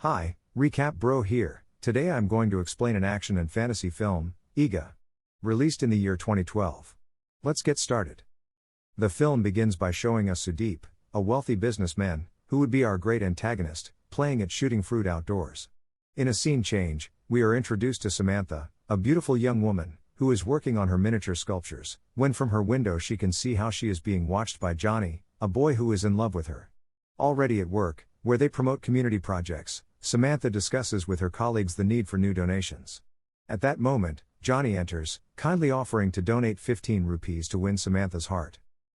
Hi, Recap Bro here. Today I'm going to explain an action and fantasy film, Egga. Released in the year 2012. Let's get started. The film begins by showing us Sudeep, a wealthy businessman, who would be our great antagonist, playing at shooting fruit outdoors. In a scene change, we are introduced to Samantha, a beautiful young woman, who is working on her miniature sculptures, when from her window she can see how she is being watched by Johnny, a boy who is in love with her. Already at work, where they promote community projects, Samantha discusses with her colleagues the need for new donations. At that moment, Johnny enters, kindly offering to donate 15 rupees to win Samantha's heart.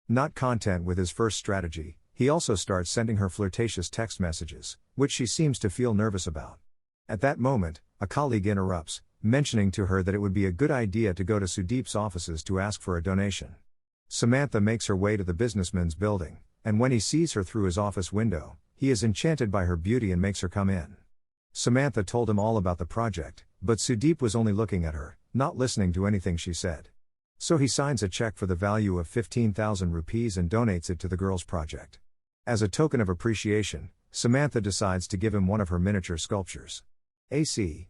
Not content with his first strategy, he also starts sending her flirtatious text messages, which she seems to feel nervous about. At that moment, a colleague interrupts, mentioning to her that it would be a good idea to go to Sudeep's offices to ask for a donation. Samantha makes her way to the businessman's building, and when he sees her through his office window, he is enchanted by her beauty and makes her come in. Samantha told him all about the project, but Sudeep was only looking at her, not listening to anything she said. So he signs a check for the value of 15,000 rupees and donates it to the girl's project. As a token of appreciation, Samantha decides to give him one of her miniature sculptures. AC.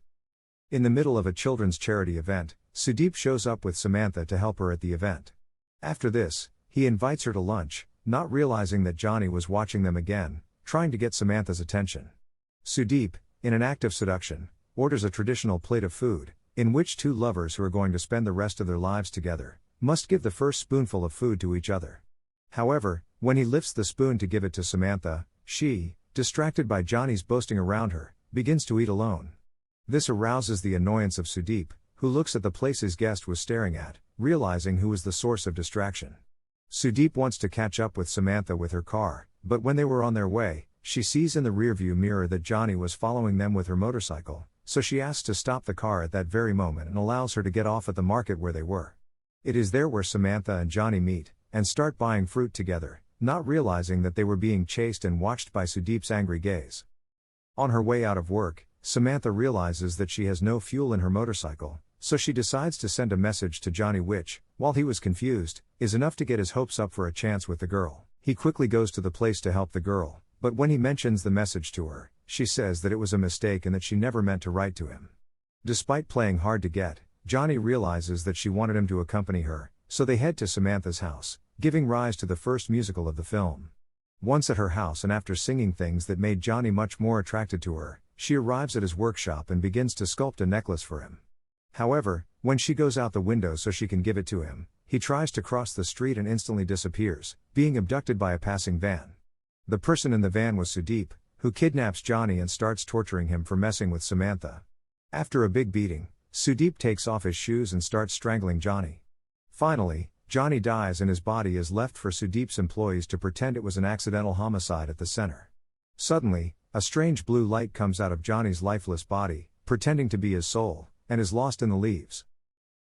In the middle of a children's charity event, Sudeep shows up with Samantha to help her at the event. After this, he invites her to lunch, not realizing that Johnny was watching them again, trying to get Samantha's attention. Sudeep, in an act of seduction, orders a traditional plate of food, in which two lovers who are going to spend the rest of their lives together, must give the first spoonful of food to each other. However, when he lifts the spoon to give it to Samantha, she, distracted by Johnny's boasting around her, begins to eat alone. This arouses the annoyance of Sudeep, who looks at the place his guest was staring at, realizing who was the source of distraction. Sudeep wants to catch up with Samantha with her car, but when they were on their way, she sees in the rearview mirror that Johnny was following them with her motorcycle, so she asks to stop the car at that very moment and allows her to get off at the market where they were. It is there where Samantha and Johnny meet, and start buying fruit together, not realizing that they were being chased and watched by Sudeep's angry gaze. On her way out of work, Samantha realizes that she has no fuel in her motorcycle, so she decides to send a message to Johnny which, while he was confused, is enough to get his hopes up for a chance with the girl. He quickly goes to the place to help the girl, but when he mentions the message to her, she says that it was a mistake and that she never meant to write to him. Despite playing hard to get, Johnny realizes that she wanted him to accompany her, so they head to Samantha's house, giving rise to the first musical of the film. Once at her house and after singing things that made Johnny much more attracted to her, she arrives at his workshop and begins to sculpt a necklace for him. However, when she goes out the window so she can give it to him, he tries to cross the street and instantly disappears, being abducted by a passing van. The person in the van was Sudeep, who kidnaps Johnny and starts torturing him for messing with Samantha. After a big beating, Sudeep takes off his shoes and starts strangling Johnny. Finally, Johnny dies and his body is left for Sudeep's employees to pretend it was an accidental homicide at the center. Suddenly, a strange blue light comes out of Johnny's lifeless body, pretending to be his soul, and is lost in the leaves.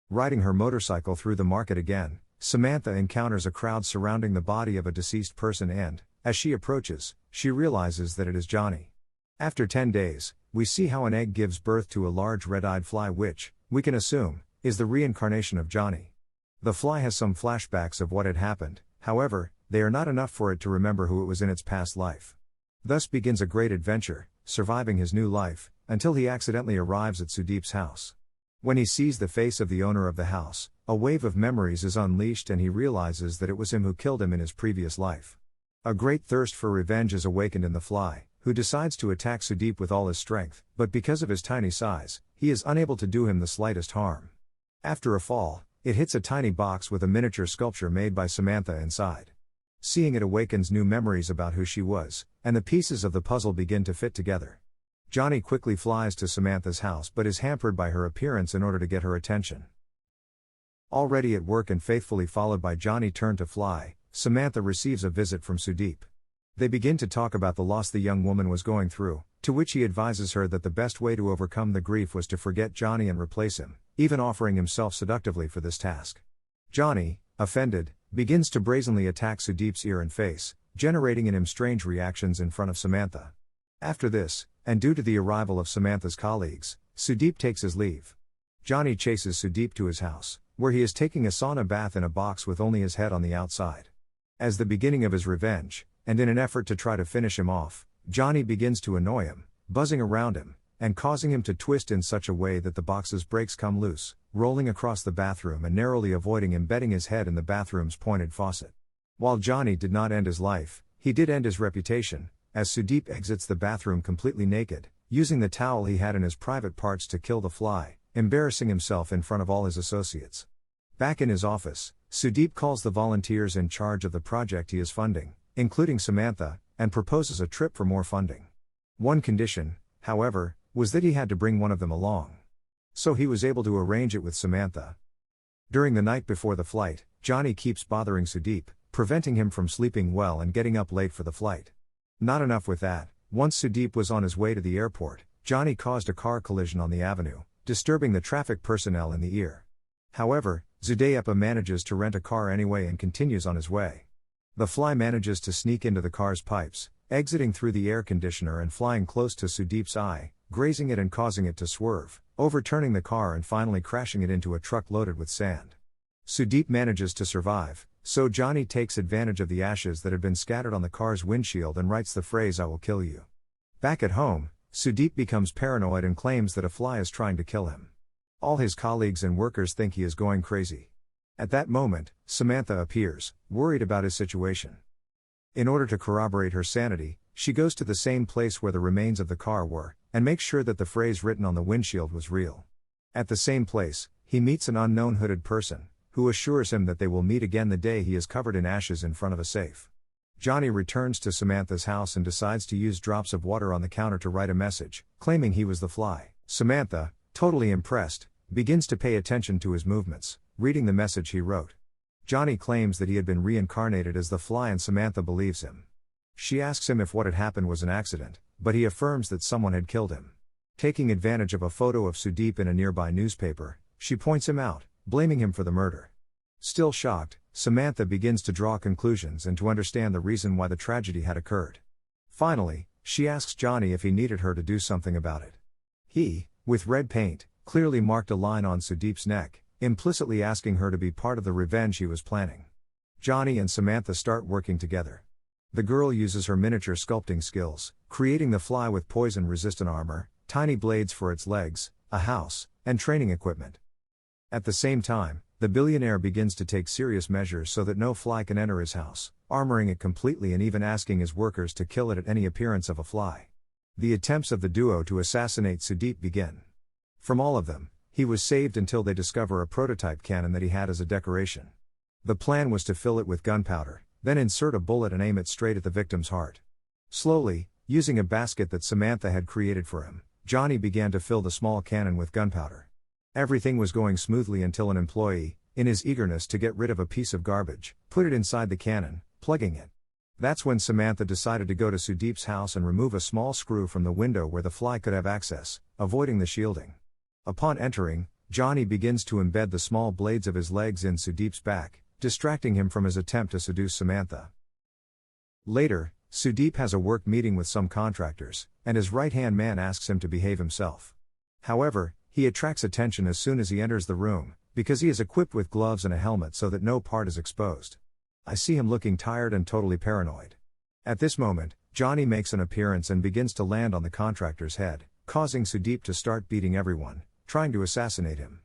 Riding her motorcycle through the market again, Samantha encounters a crowd surrounding the body of a deceased person and, as she approaches, she realizes that it is Johnny. After 10 days, we see how an egg gives birth to a large red-eyed fly which, we can assume, is the reincarnation of Johnny. The fly has some flashbacks of what had happened, however, they are not enough for it to remember who it was in its past life. Thus begins a great adventure, surviving his new life, until he accidentally arrives at Sudeep's house. When he sees the face of the owner of the house, a wave of memories is unleashed and he realizes that it was him who killed him in his previous life. A great thirst for revenge is awakened in the fly, who decides to attack Sudeep with all his strength, but because of his tiny size, he is unable to do him the slightest harm. After a fall, it hits a tiny box with a miniature sculpture made by Samantha inside. Seeing it awakens new memories about who she was, and the pieces of the puzzle begin to fit together. Johnny quickly flies to Samantha's house but is hampered by her appearance in order to get her attention. Already at work and faithfully followed by Johnny turned to fly, Samantha receives a visit from Sudeep. They begin to talk about the loss the young woman was going through, to which he advises her that the best way to overcome the grief was to forget Johnny and replace him, even offering himself seductively for this task. Johnny, offended, begins to brazenly attack Sudeep's ear and face, generating in him strange reactions in front of Samantha. After this, and due to the arrival of Samantha's colleagues, Sudeep takes his leave. Johnny chases Sudeep to his house, where he is taking a sauna bath in a box with only his head on the outside. As the beginning of his revenge, and in an effort to try to finish him off, Johnny begins to annoy him, buzzing around him, and causing him to twist in such a way that the box's brakes come loose, rolling across the bathroom and narrowly avoiding embedding his head in the bathroom's pointed faucet. While Jani did not end his life, he did end his reputation, as Sudeep exits the bathroom completely naked, using the towel he had in his private parts to kill the fly, embarrassing himself in front of all his associates. Back in his office, Sudeep calls the volunteers in charge of the project he is funding, including Samantha, and proposes a trip for more funding. One condition, however, was that he had to bring one of them along. So he was able to arrange it with Samantha. During the night before the flight, Jani keeps bothering Sudeep, preventing him from sleeping well and getting up late for the flight. Not enough with that, once Sudeep was on his way to the airport, Jani caused a car collision on the avenue, disturbing the traffic personnel in the ear. However, Zudeyepa manages to rent a car anyway and continues on his way. The fly manages to sneak into the car's pipes, exiting through the air conditioner and flying close to Sudeep's eye, grazing it and causing it to swerve, overturning the car and finally crashing it into a truck loaded with sand. Sudeep manages to survive, so Jani takes advantage of the ashes that had been scattered on the car's windshield and writes the phrase "I will kill you." Back at home, Sudeep becomes paranoid and claims that a fly is trying to kill him. All his colleagues and workers think he is going crazy. At that moment, Samantha appears, worried about his situation. In order to corroborate her sanity, she goes to the same place where the remains of the car were, and makes sure that the phrase written on the windshield was real. At the same place, he meets an unknown hooded person, who assures him that they will meet again the day he is covered in ashes in front of a safe. Jani returns to Samantha's house and decides to use drops of water on the counter to write a message, claiming he was the fly. Samantha, totally impressed, begins to pay attention to his movements, reading the message he wrote. Jani claims that he had been reincarnated as the fly and Samantha believes him. She asks him if what had happened was an accident, but he affirms that someone had killed him. Taking advantage of a photo of Sudeep in a nearby newspaper, she points him out, blaming him for the murder. Still shocked, Samantha begins to draw conclusions and to understand the reason why the tragedy had occurred. Finally, she asks Jani if he needed her to do something about it. He, with red paint, clearly marked a line on Sudeep's neck, implicitly asking her to be part of the revenge he was planning. Jani and Samantha start working together. The girl uses her miniature sculpting skills, creating the fly with poison-resistant armor, tiny blades for its legs, a house, and training equipment. At the same time, the billionaire begins to take serious measures so that no fly can enter his house, armoring it completely and even asking his workers to kill it at any appearance of a fly. The attempts of the duo to assassinate Sudeep begin. From all of them, he was saved until they discover a prototype cannon that he had as a decoration. The plan was to fill it with gunpowder, then insert a bullet and aim it straight at the victim's heart. Slowly, using a basket that Samantha had created for him, Jani began to fill the small cannon with gunpowder. Everything was going smoothly until an employee, in his eagerness to get rid of a piece of garbage, put it inside the cannon, plugging it. That's when Samantha decided to go to Sudeep's house and remove a small screw from the window where the fly could have access, avoiding the shielding. Upon entering, Jani begins to embed the small blades of his legs in Sudeep's back, distracting him from his attempt to seduce Samantha. Later, Sudeep has a work meeting with some contractors, and his right-hand man asks him to behave himself. However, he attracts attention as soon as he enters the room, because he is equipped with gloves and a helmet so that no part is exposed. I see him looking tired and totally paranoid. At this moment, Jani makes an appearance and begins to land on the contractor's head, causing Sudeep to start beating everyone, trying to assassinate him.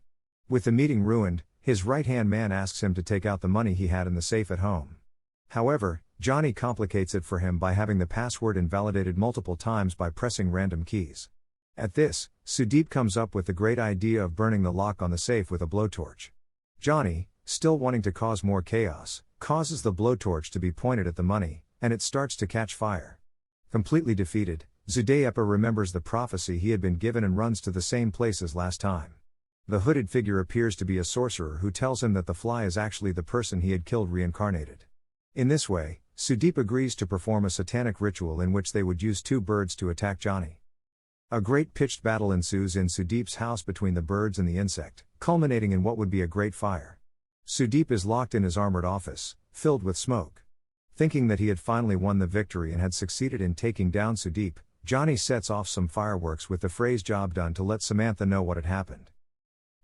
With the meeting ruined, his right-hand man asks him to take out the money he had in the safe at home. However, Jani complicates it for him by having the password invalidated multiple times by pressing random keys. At this, Sudeep comes up with the great idea of burning the lock on the safe with a blowtorch. Jani, still wanting to cause more chaos, causes the blowtorch to be pointed at the money, and it starts to catch fire. Completely defeated, Zudeyepa remembers the prophecy he had been given and runs to the same place as last time. The hooded figure appears to be a sorcerer who tells him that the fly is actually the person he had killed reincarnated. In this way, Sudeep agrees to perform a satanic ritual in which they would use two birds to attack Jani. A great pitched battle ensues in Sudeep's house between the birds and the insect, culminating in what would be a great fire. Sudeep is locked in his armored office, filled with smoke. Thinking that he had finally won the victory and had succeeded in taking down Sudeep, Jani sets off some fireworks with the phrase "job done" to let Samantha know what had happened.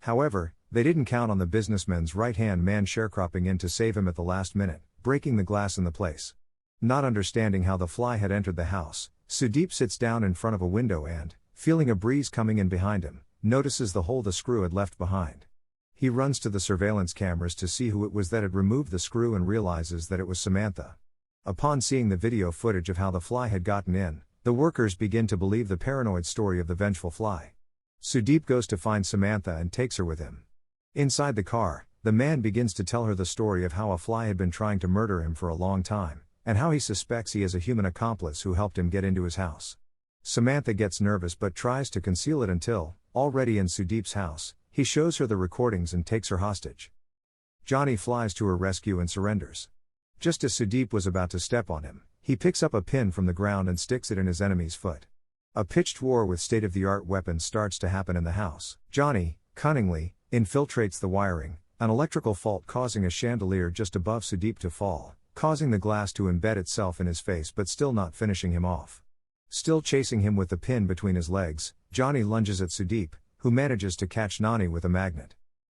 However, they didn't count on the businessman's right-hand man sharecropping in to save him at the last minute, breaking the glass in the place. Not understanding how the fly had entered the house, Sudeep sits down in front of a window and, feeling a breeze coming in behind him, notices the hole the screw had left behind. He runs to the surveillance cameras to see who it was that had removed the screw and realizes that it was Samantha. Upon seeing the video footage of how the fly had gotten in, the workers begin to believe the paranoid story of the vengeful fly. Sudeep goes to find Samantha and takes her with him. Inside the car, the man begins to tell her the story of how a fly had been trying to murder him for a long time, and how he suspects he has a human accomplice who helped him get into his house. Samantha gets nervous but tries to conceal it until, already in Sudeep's house, he shows her the recordings and takes her hostage. Jani flies to her rescue and surrenders. Just as Sudeep was about to step on him, he picks up a pin from the ground and sticks it in his enemy's foot. A pitched war with state-of-the-art weapons starts to happen in the house. Jani, cunningly, infiltrates the wiring, an electrical fault causing a chandelier just above Sudeep to fall, causing the glass to embed itself in his face but still not finishing him off. Still chasing him with the pin between his legs, Jani lunges at Sudeep, who manages to catch Nani with a magnet.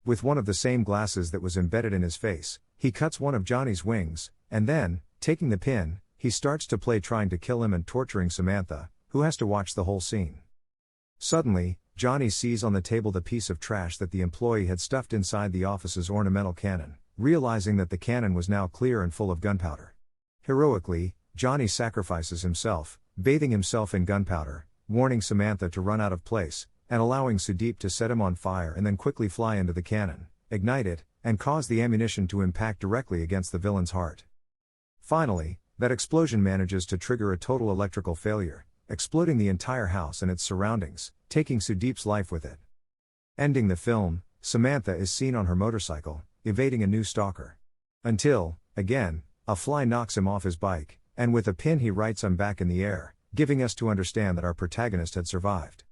With one of the same glasses that was embedded in his face, he cuts one of Jani's wings, and then, taking the pin, he starts to play trying to kill him and torturing Samantha, who has to watch the whole scene. Suddenly, Jani sees on the table the piece of trash that the employee had stuffed inside the office's ornamental cannon, realizing that the cannon was now clear and full of gunpowder. Heroically, Jani sacrifices himself, bathing himself in gunpowder, warning Samantha to run out of place, and allowing Sudeep to set him on fire and then quickly fly into the cannon, ignite it, and cause the ammunition to impact directly against the villain's heart. Finally, that explosion manages to trigger a total electrical failure, exploding the entire house and its surroundings, taking Sudeep's life with it. Ending the film, Samantha is seen on her motorcycle, evading a new stalker. Until, again, a fly knocks him off his bike, and with a pin he writes "I'm back" in the air, giving us to understand that our protagonist had survived.